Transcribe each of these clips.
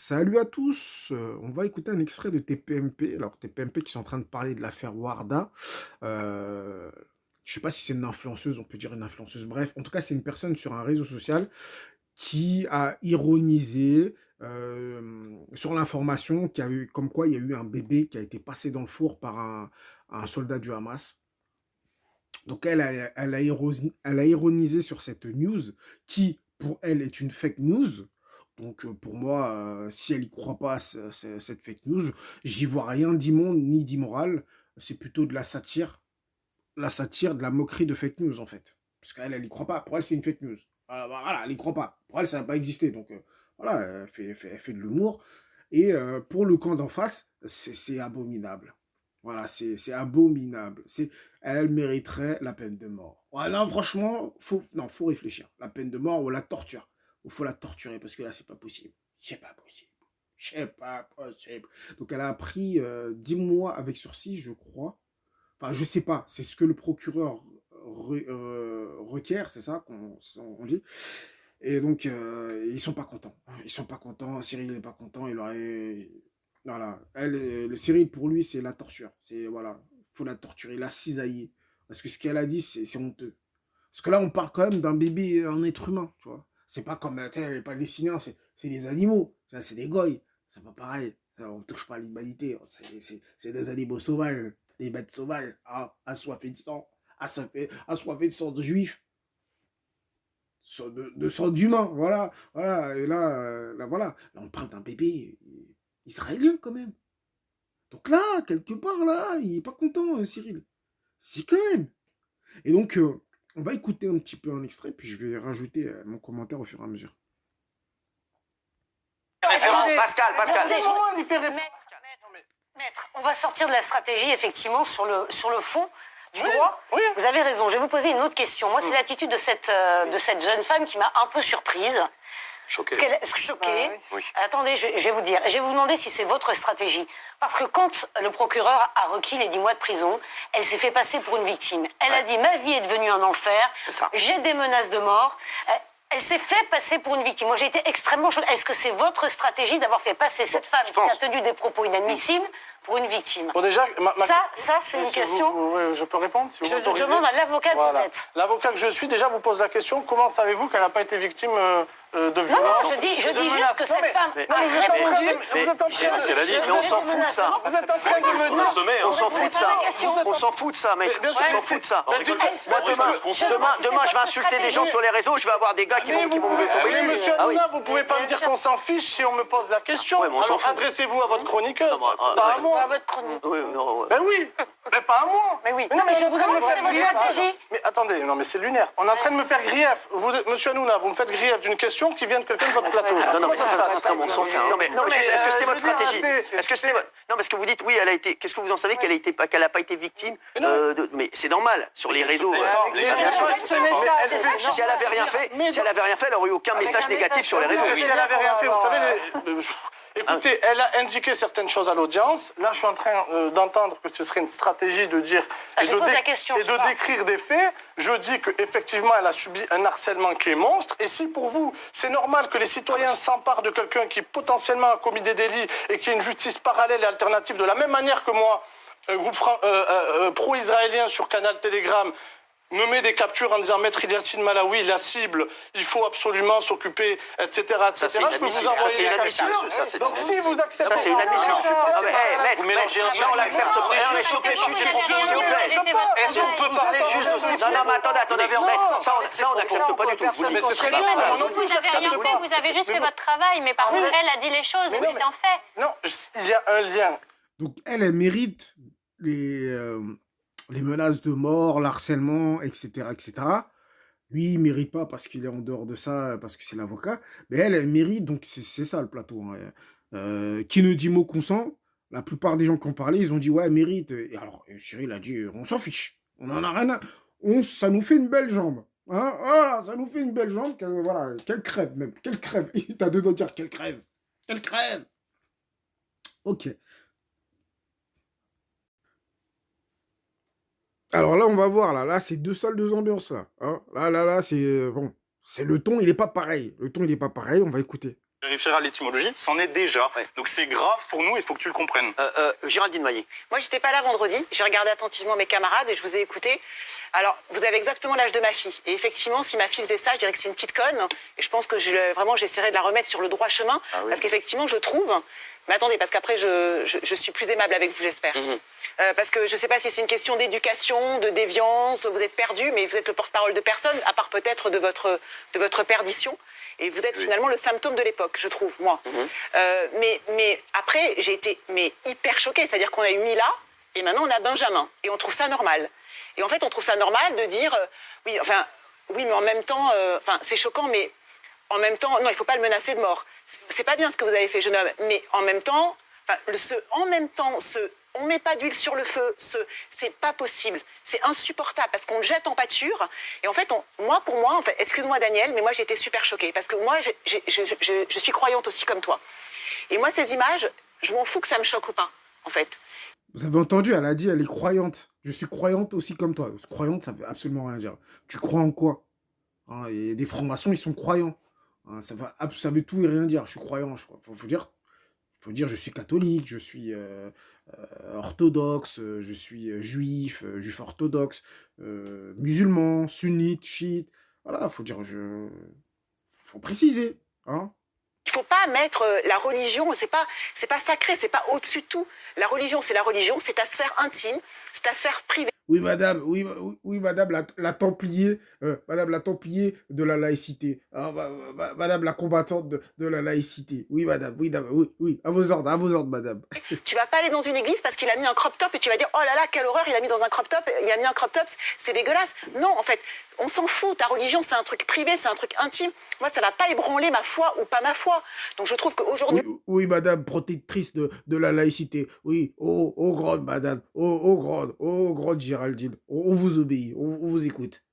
Salut à tous, on va écouter un extrait de TPMP. Alors TPMP qui sont en train de parler de l'affaire Warda. Euh, je sais pas si c'est une influenceuse, on peut dire une influenceuse. Bref, en tout cas c'est une personne sur un réseau social qui a ironisé sur l'information qu'il y a eu, comme quoi il y a eu un bébé qui a été passé dans le four par un soldat du Hamas. Donc elle a ironisé sur cette news qui, pour elle, est une fake news. Donc pour moi, si elle y croit pas, cette fake news, j'y vois rien d'immonde ni d'immoral. C'est plutôt de la satire, de la moquerie de fake news en fait. Parce qu'elle, elle y croit pas. Pour elle, c'est une fake news. Voilà, elle y croit pas. Pour elle, ça n'a pas existé. Donc voilà, elle fait de l'humour. Et pour le camp d'en face, c'est abominable. Voilà, c'est abominable. Elle mériterait la peine de mort. Voilà, non, franchement, faut réfléchir. La peine de mort ou la torture. Il faut la torturer parce que là, c'est pas possible. C'est pas possible. C'est pas possible. Donc, elle a pris 10 mois avec sursis, je crois. Enfin, je sais pas. C'est ce que le procureur requiert, c'est ça qu'on dit. Et donc, ils sont pas contents. Ils sont pas contents. Cyril n'est pas content. Il aurait... Voilà. Le Cyril, pour lui, c'est la torture. C'est, voilà, faut la torturer, la cisailler. Parce que ce qu'elle a dit, c'est honteux. Parce que là, on parle quand même d'un bébé, un être humain, tu vois. C'est pas comme, tu sais, les Palestiniens, c'est des animaux. C'est des goy. C'est pas pareil. On touche pas à l'humanité. C'est des animaux sauvages. Des bêtes sauvages. Hein, assoiffés de sang. Assoiffés de sang de juifs. De sang d'humain, voilà, voilà, et là, voilà, là on parle d'un bébé israélien quand même. Donc là, quelque part, là, il est pas content, Cyril. C'est quand même. Et donc, on va écouter un petit peu un extrait, puis je vais rajouter mon commentaire au fur et à mesure. Pascal. Maître, on va sortir de la stratégie, effectivement, sur le fond du droit. Oui. Vous avez raison. Je vais vous poser une autre question. Moi, c'est l'attitude de cette jeune femme qui m'a un peu surprise. Choquée. Choquée. Oui. Attendez, je vais vous dire. Je vais vous demander si c'est votre stratégie. Parce que quand le procureur a requis les 10 mois de prison, elle s'est fait passer pour une victime. Elle a dit, ma vie est devenue un enfer. J'ai des menaces de mort. Elle s'est fait passer pour une victime. Moi, j'ai été extrêmement choquée. Est-ce que c'est votre stratégie d'avoir fait passer cette femme qui a tenu des propos inadmissibles pour une victime? Bon, déjà, ça c'est une question. Je peux répondre si je demande à l'avocat que vous êtes. L'avocat que je suis, déjà, vous pose la question, comment savez-vous qu'elle n'a pas été victime de violence? Non, je dis juste que cette femme a répondu. Vous êtes en train de... Elle a dit, mais on s'en fout de ça. Vous êtes en train de me dire... On s'en fout de ça. On s'en fout de ça, mec. On s'en fout de ça. Moi, demain, je vais insulter des gens sur les réseaux, je vais avoir des gars qui vont me tomber dessus. Mais monsieur Hanouna, vous pouvez pas me dire qu'on s'en fiche si on me pose la question. Alors adressez-vous à votre chroniqueuse, pas à moi. À votre chronique. Ben oui, mais pas à moi. Mais oui. Mais non, mais je suis en vous train de me demande faire si c'est votre grief. stratégie. Mais attendez, non, mais c'est lunaire. On est en train de me faire grief. Monsieur Hanouna, vous me faites grief d'une question qui vient de quelqu'un de votre plateau. Non, mais on s'en fout. Non, mais est-ce que c'était votre stratégie? Est-ce que c'était... Non, parce que vous dites, oui, elle a été... Qu'est-ce que vous en savez qu'elle n'a pas été victime mais c'est normal, sur les réseaux. Si elle avait rien fait, elle aurait eu aucun message négatif sur les réseaux. Si elle avait rien fait, vous savez... Écoutez, elle a indiqué certaines choses à l'audience. Là, je suis en train d'entendre que ce serait une stratégie de dire et de décrire des faits. Je dis qu'effectivement, elle a subi un harcèlement qui est monstre. Et si pour vous, c'est normal que les citoyens s'emparent de quelqu'un qui potentiellement a commis des délits et qui a une justice parallèle et alternative, de la même manière que moi, un groupe pro-israélien sur Canal Telegram me met des captures en disant Maître Yassine Malawi, la cible, il faut absolument s'occuper, etc. Je peux vous envoyer des captures. Donc si vous acceptez... Ça, c'est inadmissible. Vous mélangez un ça, on l'accepte pas. S'il vous plaît. Est-ce qu'on peut parler juste de ces... Non, mais attendez. Ça, on n'accepte pas du tout. Mais c'est très bien. Vous n'avez rien fait, vous avez juste fait votre travail, mais par contre, elle a dit les choses, c'est un fait. Non, il y a un lien. Donc elle mérite les menaces de mort, l'harcèlement, etc., etc. Lui, il mérite pas parce qu'il est en dehors de ça, parce que c'est l'avocat. Mais elle mérite, donc c'est ça le plateau. Hein. Qui ne dit mot consent, la plupart des gens qui ont parlé, ils ont dit ouais, elle mérite. Et alors, Cyril a dit, on s'en fiche. On en a rien à... ça nous fait une belle jambe. Hein, voilà, ça nous fait une belle jambe. Voilà, qu'elle crève même. Qu'elle crève. T'as deux doigts de dire qu'elle crève. Qu'elle crève. Ok. Alors là, on va voir, là c'est deux salles, deux ambiances, là. Hein, là, c'est... bon, c'est le ton, il est pas pareil. Le ton, il est pas pareil, on va écouter. vérifiera l'étymologie, c'en est déjà. Ouais. Donc c'est grave pour nous, il faut que tu le comprennes. Géraldine Maillet. Moi, j'étais pas là vendredi. J'ai regardé attentivement mes camarades et je vous ai écouté. Alors, vous avez exactement l'âge de ma fille. Et effectivement, si ma fille faisait ça, je dirais que c'est une petite conne. Et je pense que vraiment, j'essaierais de la remettre sur le droit chemin. Ah oui. Parce qu'effectivement, je trouve... Mais attendez, parce qu'après, je suis plus aimable avec vous, j'espère. Parce que je ne sais pas si c'est une question d'éducation, de déviance, vous êtes perdu, mais vous êtes le porte-parole de personne, à part peut-être de votre perdition. Et vous êtes finalement le symptôme de l'époque, je trouve, moi. Mais après, j'ai été hyper choquée. C'est-à-dire qu'on a eu Mila, et maintenant on a Benjamin. Et on trouve ça normal. Et en fait, on trouve ça normal de dire... oui, mais en même temps... c'est choquant, mais en même temps... Non, il ne faut pas le menacer de mort. C'est pas bien ce que vous avez fait, jeune homme. Mais en même temps... on met pas d'huile sur le feu, c'est pas possible, c'est insupportable parce qu'on le jette en pâture. Et en fait, excuse-moi Daniel, mais moi j'étais super choquée parce que moi je suis croyante aussi comme toi. Et moi ces images, je m'en fous que ça me choque ou pas, en fait. Vous avez entendu, elle a dit, elle est croyante. Je suis croyante aussi comme toi. Croyante, ça veut absolument rien dire. Tu crois en quoi? Et des francs-maçons, ils sont croyants. Ça veut tout et rien dire. Je suis croyant, je crois. Faut dire, je suis catholique, je suis orthodoxe, je suis juif orthodoxe, musulman, sunnite, chiite. Voilà, faut préciser, hein. Il faut pas mettre la religion, c'est pas sacré, c'est pas au-dessus de tout. La religion, c'est la religion, c'est ta sphère intime, c'est ta sphère privée. Oui, madame, oui, madame la Templier, madame la Templier de la laïcité. Madame la combattante de la laïcité. Oui, madame, oui, à vos ordres, madame. Tu vas pas aller dans une église parce qu'il a mis un crop top et tu vas dire, oh là là, quelle horreur, il a mis un crop top, c'est dégueulasse. Non, en fait, on s'en fout, ta religion, c'est un truc privé, c'est un truc intime. Moi, ça va pas ébranler ma foi ou pas ma foi. Donc, je trouve qu'aujourd'hui... Oui, madame, protectrice de la laïcité. Oui, oh grande, madame, oh grande Géraldine. On vous obéit, on vous écoute.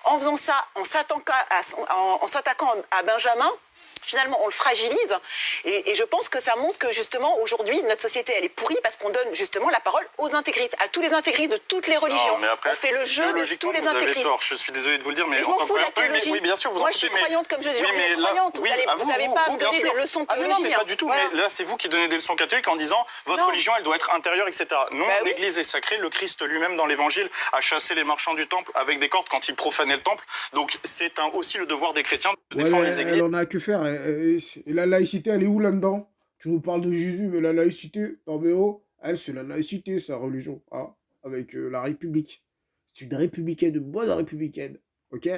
En faisant ça, en s'attaquant à Benjamin, finalement, on le fragilise. Et je pense que ça montre que, justement, aujourd'hui, notre société, elle est pourrie parce qu'on donne, justement, la parole aux intégristes, à tous les intégristes de toutes les religions. Non, mais après, on fait le jeu de tous les intégristes. Je suis désolé de vous le dire, mais... je m'en fous de la théologie. Oui, bien sûr, vous Moi, je suis croyante, comme je dis. Vous n'avez pas à me donner des leçons de théologie. Non, mais pas du tout. Mais là, c'est vous qui donnez des leçons catholiques en disant votre religion, elle doit être intérieure, etc. Non, l'Église est sacrée. Le Christ lui-même, dans l'Évangile, a chassé les marchands du temple avec des cordes quand ils profanaient le temple. Donc, c'est aussi le devoir des chrétiens de défendre les églises. Elle en a que faire. Et la laïcité, elle est où là-dedans? Tu nous parles de Jésus, mais la laïcité, non mais elle, c'est la laïcité, sa religion, avec la République. C'est une républicaine, une bonne républicaine, ok?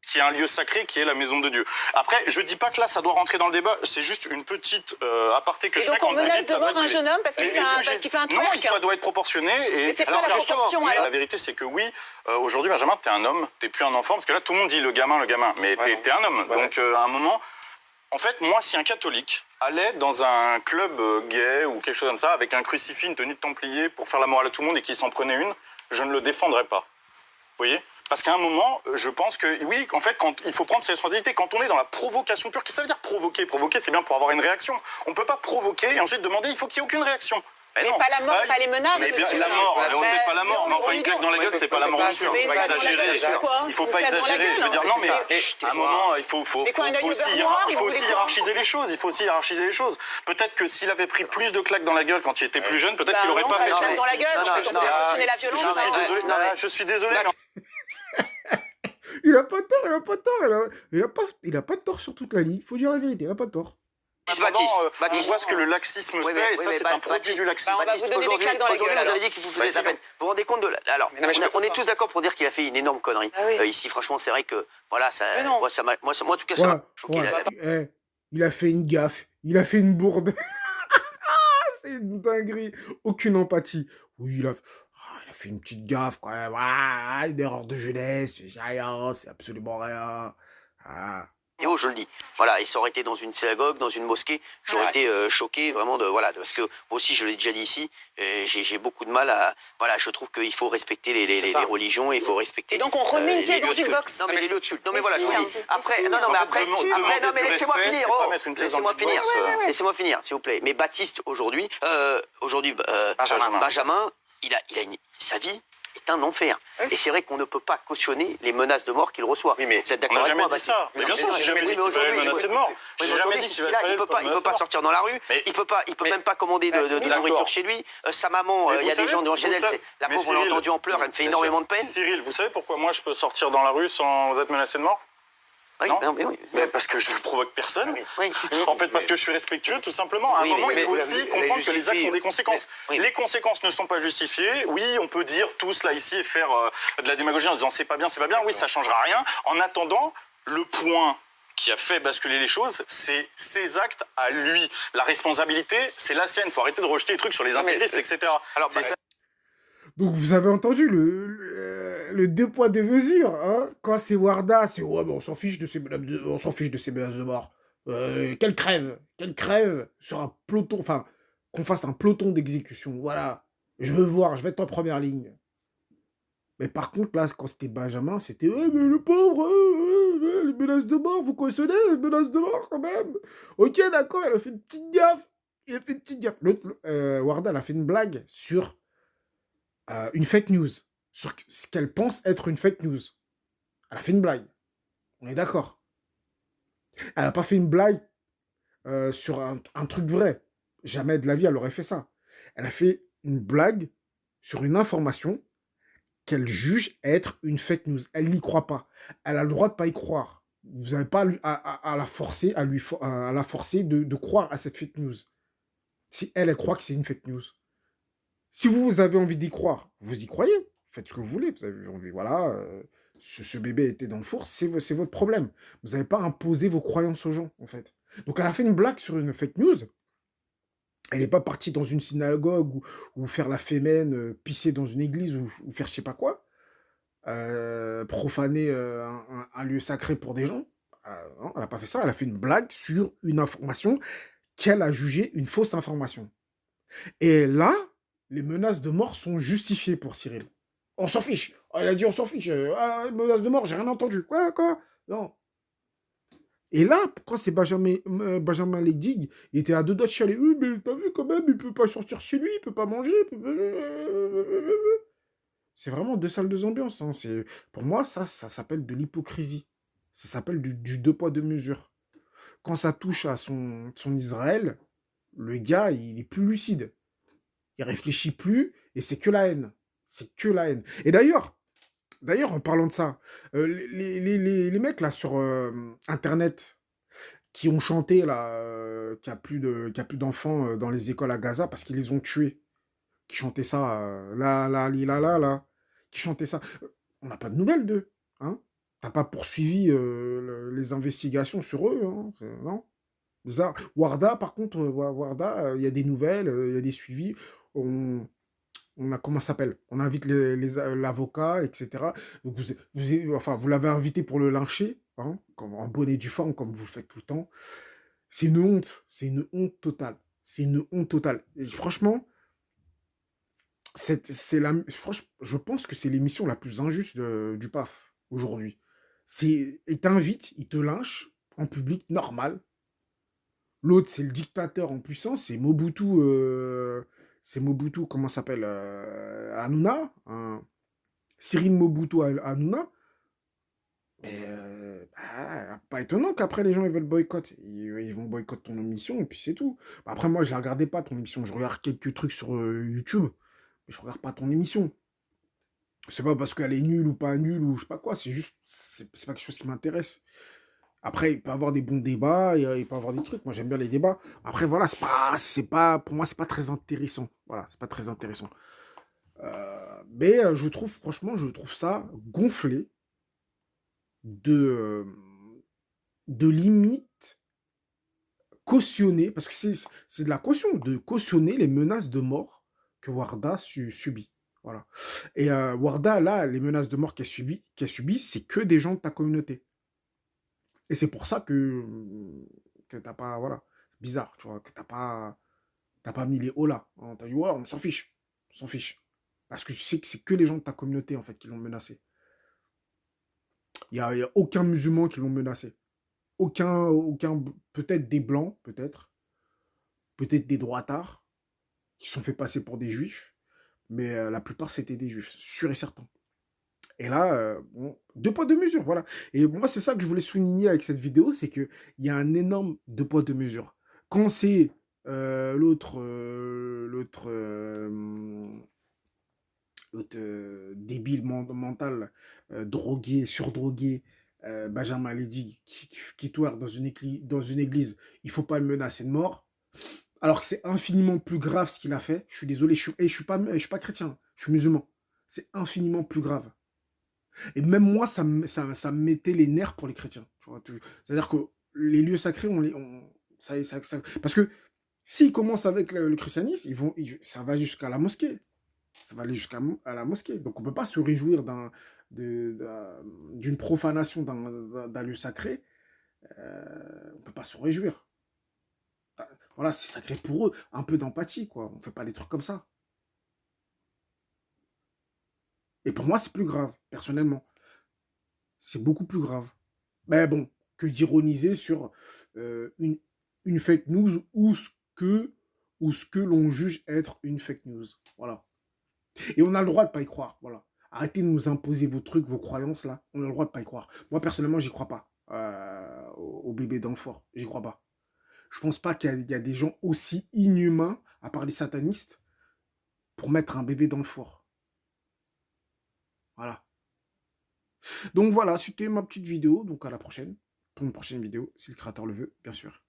Qui est un lieu sacré, qui est la maison de Dieu. Après, je dis pas que là, ça doit rentrer dans le débat, c'est juste une petite aparté que je fais. Et donc, on menace de mort un jeune homme parce qu'il fait un twerk. Non, ça doit être proportionné. Mais c'est quoi la proportion, alors? La vérité, c'est que oui, aujourd'hui, Benjamin, t'es un homme, t'es plus un enfant, parce que là, tout le monde dit le gamin, mais t'es un homme. Ouais. Donc, à un moment... En fait, moi, si un catholique allait dans un club gay ou quelque chose comme ça, avec un crucifix, une tenue de templier pour faire la morale à tout le monde et qu'il s'en prenait une, je ne le défendrais pas. Vous voyez? Parce qu'à un moment, je pense que, oui, en fait, il faut prendre ses responsabilités. Quand on est dans la provocation pure, qu'est-ce que ça veut dire provoquer? Provoquer, c'est bien pour avoir une réaction. On ne peut pas provoquer et ensuite demander, il faut qu'il n'y ait aucune réaction. Mais pas la mort, pas les menaces. Mais bien, la mort, on ne sait pas la mort, mais enfin une claque dans la gueule, c'est pas la mort non plus. Il ne faut pas exagérer. Il ne faut pas exagérer. Je veux dire, non, mais à un moment, il faut aussi hiérarchiser les choses. Il faut aussi hiérarchiser les choses. Peut-être que s'il avait pris plus de claques dans la gueule quand il était plus jeune, peut-être qu'il n'aurait pas fait ça. Dans la gueule, je suis désolé. Il a pas tort, il a pas de tort sur toute la ligne. Il faut dire la vérité, il a pas de tort. Baptiste. On voit ce que le laxisme fait, et ça, c'est un produit du laxisme. Aujourd'hui, vous avez dit qu'il vous faisait la peine. Vous vous rendez compte de... Alors, on est tous d'accord pour dire qu'il a fait une énorme connerie. Ici, franchement, c'est vrai que... Voilà, moi, en tout cas, ça m'a choqué. Il a fait une gaffe. Il a fait une bourde. C'est une dinguerie. Aucune empathie. Oui, il a fait une petite gaffe, quand même. Une erreur de jeunesse. C'est rien, c'est absolument rien. Je le dis. Voilà, et ça aurait été dans une synagogue, dans une mosquée, j'aurais été choqué vraiment parce que moi aussi je l'ai déjà dit ici, j'ai beaucoup de mal à, voilà, je trouve qu'il faut respecter les religions, il faut respecter. Et donc on remet une pied dans une box. Non mais les lieux de culte. Non mais voilà, je vous dis. Après, laissez-moi finir, s'il vous plaît. Mais Baptiste aujourd'hui, Benjamin, il a sa vie. est un enfer. Oui. Et c'est vrai qu'on ne peut pas cautionner les menaces de mort qu'il reçoit. Oui, mais vous êtes on d'accord n'a avec jamais moi, dit Baptiste? ça. Mais bien sûr, j'ai jamais dit qu'il fallait le menacer de mort. J'ai jamais Aujourd'hui, dit c'est qu'il ce qu'il a. fallait Il peut pas le sortir dans la rue. Mais- Il peut même pas commander de nourriture chez lui. Sa maman, Mais il y a vous des gens devant chez savez- elle. La mais pauvre, on l'a Cyril, entendu en pleurs. Elle me fait bien énormément sûr. de peine. Cyril, vous savez pourquoi moi je peux sortir dans la rue sans être menacé de mort? Oui, Non. mais oui. Mais parce que je ne provoque personne. Oui. En fait, parce que je suis respectueux, tout simplement. À un Oui, moment, mais il faut vous aussi l'avez comprendre que les actes ont des conséquences. Oui. Les conséquences ne sont pas justifiées. Oui, on peut dire tout cela ici et faire de la démagogie en disant c'est pas bien, c'est pas bien. Oui, ça changera rien. En attendant, le point qui a fait basculer les choses, c'est ses actes à lui. La responsabilité, c'est la sienne. Il faut arrêter de rejeter les trucs sur les intégristes, etc. Alors, C'est ça. Donc vous avez entendu le deux poids deux mesures, hein. Quand c'est Warda, c'est ouais, mais on s'en fiche de ces menaces de mort. Qu'elle crève sur un peloton, enfin qu'on fasse un peloton d'exécution. Voilà, je veux voir, je vais être en première ligne. Mais par contre là, quand c'était Benjamin, c'était ouais, mais le pauvre, les menaces de mort, vous cautionnez les menaces de mort quand même. Ok, d'accord, elle a fait une petite gaffe. Il a fait une petite gaffe. Warda, elle a fait une blague sur une fake news, sur ce qu'elle pense être une fake news. Elle a fait une blague. On est d'accord. Elle n'a pas fait une blague sur un truc vrai. Jamais de la vie, elle aurait fait ça. Elle a fait une blague sur une information qu'elle juge être une fake news. Elle n'y croit pas. Elle a le droit de ne pas y croire. Vous n'avez pas à la forcer, à la forcer de croire à cette fake news. Si elle croit que c'est une fake news. Si vous avez envie d'y croire, vous y croyez. Faites ce que vous voulez. Vous avez envie, voilà, ce bébé était dans le four, c'est votre problème. Vous n'avez pas imposé vos croyances aux gens, en fait. Donc, elle a fait une blague sur une fake news. Elle n'est pas partie dans une synagogue ou faire la fémène, pisser dans une église ou faire je sais pas quoi. Profaner un lieu sacré pour des gens. Non, elle n'a pas fait ça. Elle a fait une blague sur une information qu'elle a jugée une fausse information. Et là, les menaces de mort sont justifiées pour Cyril. On s'en fiche. Oh, il a dit on s'en fiche. Menaces de mort, j'ai rien entendu. Quoi? Non. Et là, quand c'est Benjamin Ledig, il était à deux doigts de chialer. Oui, mais t'as vu quand même, il peut pas sortir chez lui, il peut pas manger. C'est vraiment deux salles, deux ambiances. Hein. Pour moi, ça s'appelle de l'hypocrisie. Ça s'appelle du deux poids, deux mesures. Quand ça touche à son Israël, le gars, il est plus lucide. Il réfléchit plus et c'est que la haine. C'est que la haine. Et d'ailleurs, en parlant de ça, les mecs là sur Internet qui ont chanté là, qu'il n'y a plus d'enfants dans les écoles à Gaza parce qu'ils les ont tués, qui chantaient ça, là, qui chantaient ça. On n'a pas de nouvelles d'eux. Hein. T'as pas poursuivi les investigations sur eux. Hein, non. Bizarre. Warda, par contre, il y a des nouvelles, il y a des suivis. On a, comment ça s'appelle? On invite l'avocat, etc. Donc vous l'avez invité pour le lyncher, hein, en bonne et due forme, comme vous le faites tout le temps. C'est une honte. C'est une honte totale. C'est une honte totale. Et franchement, je pense que c'est l'émission la plus injuste du PAF aujourd'hui. Il t'invite, il te lynche en public, normal. L'autre, c'est le dictateur en puissance, c'est Mobutu, comment ça s'appelle, Hanouna, hein, Cyril Mobutu Hanouna. Mais pas étonnant qu'après les gens ils veulent boycotter. Ils vont boycotter ton émission et puis c'est tout. Après, moi, je ne la regardais pas ton émission. Je regarde quelques trucs sur YouTube, mais je regarde pas ton émission. C'est pas parce qu'elle est nulle ou pas nulle ou je sais pas quoi, c'est juste, c'est pas quelque chose qui m'intéresse. Après, il peut y avoir des bons débats, il peut y avoir des trucs. Moi, j'aime bien les débats. Après, voilà, pour moi, c'est pas très intéressant. Voilà, c'est pas très intéressant. Mais franchement, je trouve ça gonflé de limite cautionner, parce que c'est de la caution, de cautionner les menaces de mort que Warda subit. Voilà. Et Warda, là, les menaces de mort qu'elle subit, c'est que des gens de ta communauté. Et c'est pour ça que t'as pas, voilà, c'est bizarre, tu vois, que t'as pas mis les hauts là. Hein, t'as dit, ouais, on s'en fiche. Parce que tu sais que c'est que les gens de ta communauté, en fait, qui l'ont menacé. Il y a aucun musulman qui l'ont menacé. Aucun, peut-être des blancs, peut-être des droitards, qui sont fait passer pour des juifs, Mais la plupart, c'était des juifs, sûr et certain. Et là, bon, 2 poids, 2 mesures, voilà. Et moi, c'est ça que je voulais souligner avec cette vidéo, c'est qu'il y a un énorme 2 poids, 2 mesures. Quand c'est l'autre débile mental, drogué, surdrogué, Benjamin Ledy, qui twerk dans une église, il faut pas le menacer de mort. Alors que c'est infiniment plus grave ce qu'il a fait. Je suis désolé, je suis pas chrétien, je suis musulman. C'est infiniment plus grave. Et même moi, ça me mettait les nerfs pour les chrétiens. C'est-à-dire que les lieux sacrés, parce que s'ils commencent avec le christianisme, ça va jusqu'à la mosquée. Ça va aller jusqu'à la mosquée. Donc on ne peut pas se réjouir d'une profanation d'un lieu sacré. On ne peut pas se réjouir. Voilà, c'est sacré pour eux. Un peu d'empathie, quoi. On ne fait pas des trucs comme ça. Et pour moi, c'est plus grave, personnellement. C'est beaucoup plus grave. Mais bon, que d'ironiser sur une fake news ou ce que l'on juge être une fake news. Voilà. Et on a le droit de ne pas y croire. Voilà. Arrêtez de nous imposer vos trucs, vos croyances, là. On a le droit de ne pas y croire. Moi, personnellement, j'y crois pas. Au bébé d'Enfort. J'y crois pas. Je pense pas qu'il y a des gens aussi inhumains, à part les satanistes, pour mettre un bébé dans le four. Voilà. Donc voilà, c'était ma petite vidéo. Donc à la prochaine. Pour une prochaine vidéo, si le créateur le veut, bien sûr.